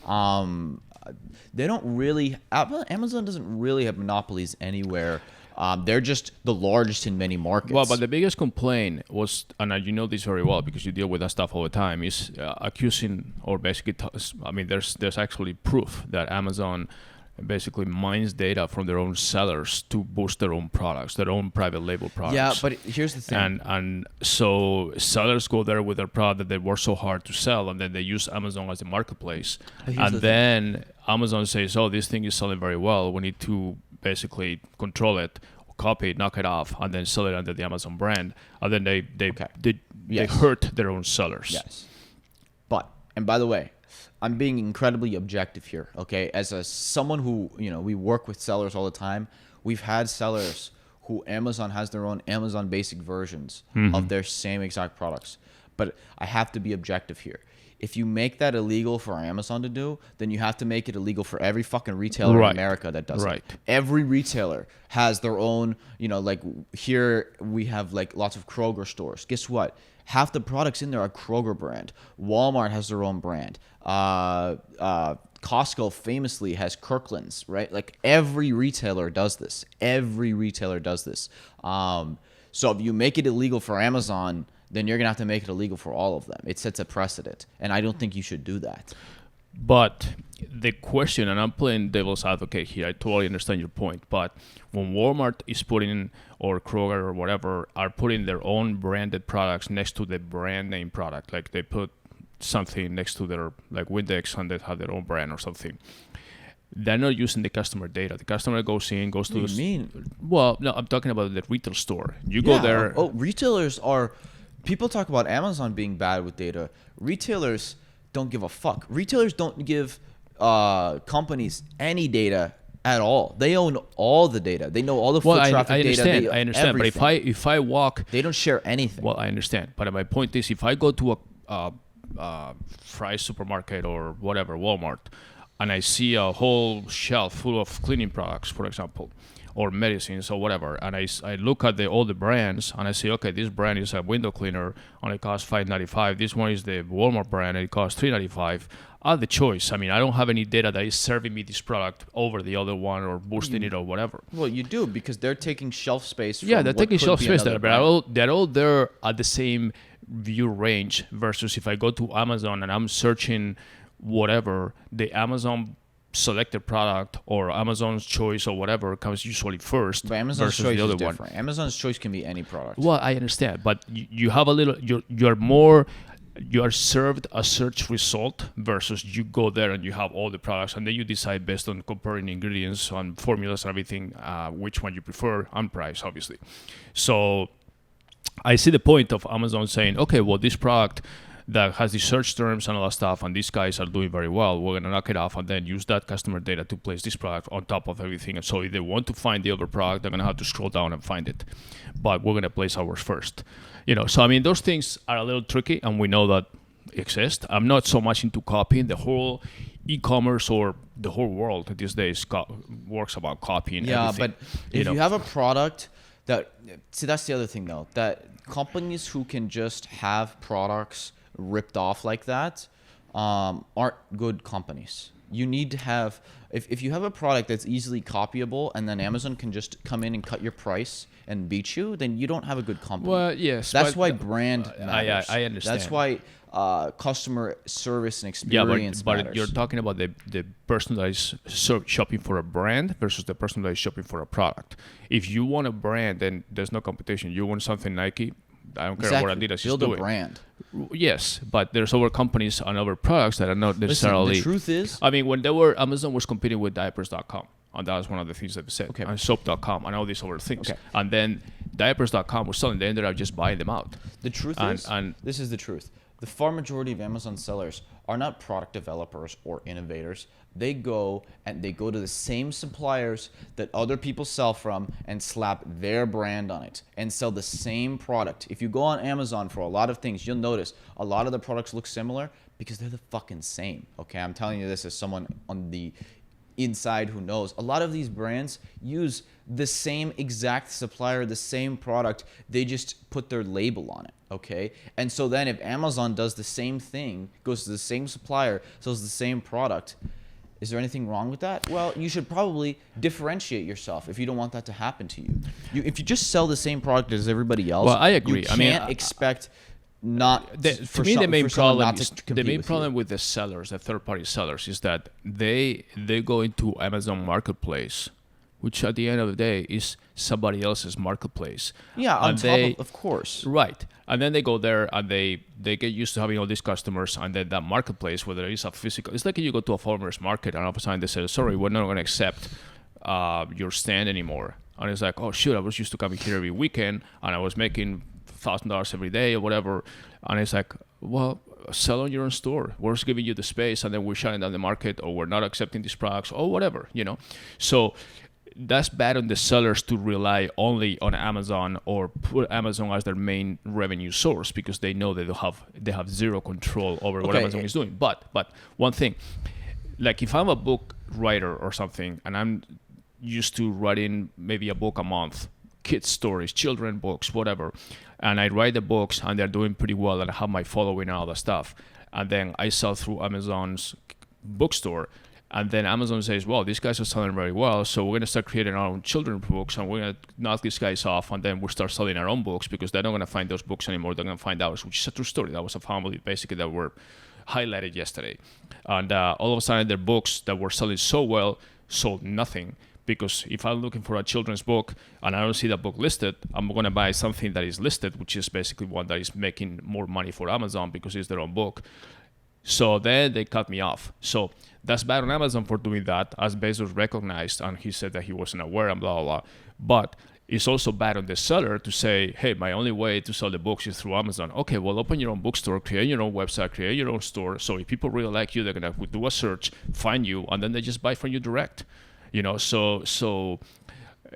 They don't really. Amazon doesn't really have monopolies anywhere. They're just the largest in many markets. Well, but the biggest complaint was, and you know this very well because you deal with that stuff all the time, is accusing or basically, there's actually proof that Amazon basically mines data from their own sellers to boost their own products, their own private label products. Yeah, but here's the thing. And so sellers go there with their product that they work so hard to sell, and then they use Amazon as a marketplace. And then Amazon says, "Oh, this thing is selling very well. We need to basically control it, copy it, knock it off, and then sell it under the Amazon brand." And then they hurt their own sellers. Yes. And by the way, I'm being incredibly objective here, okay? As someone who, we work with sellers all the time, we've had sellers who Amazon has their own Amazon basic versions of their same exact products. But I have to be objective here. If you make that illegal for Amazon to do, then you have to make it illegal for every fucking retailer in America that does it. Every retailer has their own, like here we have like lots of Kroger stores. Guess what? Half the products in there are Kroger brand. Walmart has their own brand. Costco famously has Kirkland's, right? Like every retailer does this. So if you make it illegal for Amazon, then you're going to have to make it illegal for all of them. It sets a precedent. And I don't think you should do that. But the question, and I'm playing devil's advocate here, I totally understand your point, but when Walmart is putting, or Kroger or whatever, are putting their own branded products next to the brand name product, like they put something next to their, like Windex, and they have their own brand or something, they're not using the customer data. The customer goes to What do you mean? Well, no, I'm talking about the retail store. You go there. Oh, retailers are... People talk about Amazon being bad with data. Retailers don't give a fuck. Retailers don't give companies any data at all. They own all the data. They know all the foot traffic data. I understand. Everything. But if I walk, they don't share anything. Well, I understand. But my point is, if I go to a Fry's supermarket or whatever, Walmart, and I see a whole shelf full of cleaning products, for example, or medicines or whatever, and I look at all the brands and I say, okay, this brand is a window cleaner and it costs $5.95. This one is the Walmart brand and it costs $3.95. I have the choice. I mean, I don't have any data that is serving me this product over the other one or boosting it or whatever. Well, you do, because they're taking shelf space. They're taking shelf space there, but they're all there at the same view range. Versus if I go to Amazon and I'm searching whatever, the Amazon selected product or Amazon's choice or whatever comes usually first. But Amazon's choice is different. Amazon's choice can be any product. Well, I understand, but you have a little. You are served a search result versus you go there and you have all the products and then you decide based on comparing ingredients and formulas and everything which one you prefer and price, obviously. So I see the point of Amazon saying, okay, well, this product that has the search terms and all that stuff, and these guys are doing very well, we're going to knock it off and then use that customer data to place this product on top of everything. And so if they want to find the other product, they're going to have to scroll down and find it. But we're going to place ours first. So I mean, those things are a little tricky, and we know that exist. I'm not so much into copying. The whole e-commerce or the whole world these days works about copying everything. Yeah, but if you have a product that's the other thing, though, that companies who can just have products ripped off like that aren't good companies. You need to have, if you have a product that's easily copyable and then Amazon can just come in and cut your price and beat you, then you don't have a good company. Well, yes. That's why brand matters. I understand. That's why customer service and experience matters. But you're talking about the person that is shopping for a brand versus the person that is shopping for a product. If you want a brand, then there's no competition. You want something Nike, I don't care what Adidas is doing. Build a brand. Yes, but there's other companies and other products that are not necessarily... Listen, the truth is... I mean, when Amazon was competing with diapers.com, and that was one of the things that they said, and soap.com and all these other things. Okay. And then diapers.com was selling, they ended up just buying them out. The truth is, this is the truth. The far majority of Amazon sellers are not product developers or innovators. They go to the same suppliers that other people sell from and slap their brand on it and sell the same product. If you go on Amazon for a lot of things, you'll notice a lot of the products look similar because they're the fucking same. Okay, I'm telling you this as someone on the inside, who knows. A lot of these brands use the same exact supplier, the same product. They just put their label on it, okay? And so then if Amazon does the same thing, goes to the same supplier, sells the same product, is there anything wrong with that? Well, you should probably differentiate yourself if you don't want that to happen to you. If you just sell the same product as everybody else, well, I agree. You can't expect not to me the main problem is the main problem with the sellers, the third-party sellers, is that they go into Amazon Marketplace, which at the end of the day is somebody else's marketplace. Yeah, on top of course. Right. And then they go there and they get used to having all these customers, and then that marketplace, whether it's a physical, it's like you go to a farmer's market and all of a sudden they say, sorry, we're not going to accept your stand anymore. And it's like, oh shoot, I was used to coming here every weekend and I was making $1,000 every day or whatever. And it's like, well, sell on your own store. We're just giving you the space and then we're shutting down the market, or we're not accepting these products or whatever, So that's bad on the sellers to rely only on Amazon or put Amazon as their main revenue source, because they know they have zero control over what Amazon is doing. But one thing, like if I'm a book writer or something and I'm used to writing maybe a book a month, kids stories, children books, whatever, and I write the books and they're doing pretty well and I have my following and all that stuff, and then I sell through Amazon's bookstore, and then Amazon says, well, these guys are selling very well, so we're going to start creating our own children's books and we're going to knock these guys off, and then we'll start selling our own books because they're not going to find those books anymore. They're going to find ours, which is a true story. That was a family basically that were highlighted yesterday. And all of a sudden their books that were selling so well sold nothing, because if I'm looking for a children's book and I don't see that book listed, I'm going to buy something that is listed, which is basically one that is making more money for Amazon because it's their own book. So then they cut me off. So that's bad on Amazon for doing that, as Bezos recognized, and he said that he wasn't aware and blah, blah, blah. But it's also bad on the seller to say, hey, my only way to sell the books is through Amazon. Okay, well, open your own bookstore, create your own website, create your own store. So if people really like you, they're going to do a search, find you, and then they just buy from you direct. So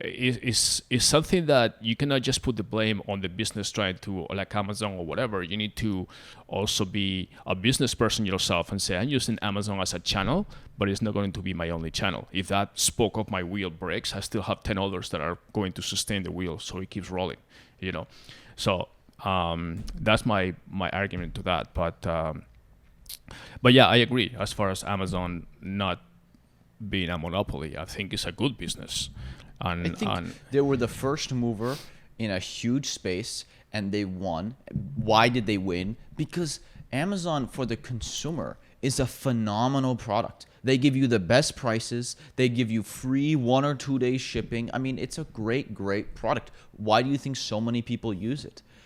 it's something that you cannot just put the blame on the business trying to, like Amazon or whatever. You need to also be a business person yourself and say, I'm using Amazon as a channel, but it's not going to be my only channel. If that spoke of my wheel breaks, I still have 10 others that are going to sustain the wheel so it keeps rolling, So that's my argument to that. But yeah, I agree. As far as Amazon not being a monopoly, I think it's a good business. I think they were the first mover in a huge space and they won. Why did they win? Because Amazon for the consumer is a phenomenal product. They give you the best prices. They give you free 1 or 2 days shipping. I mean, it's a great, great product. Why do you think so many people use it?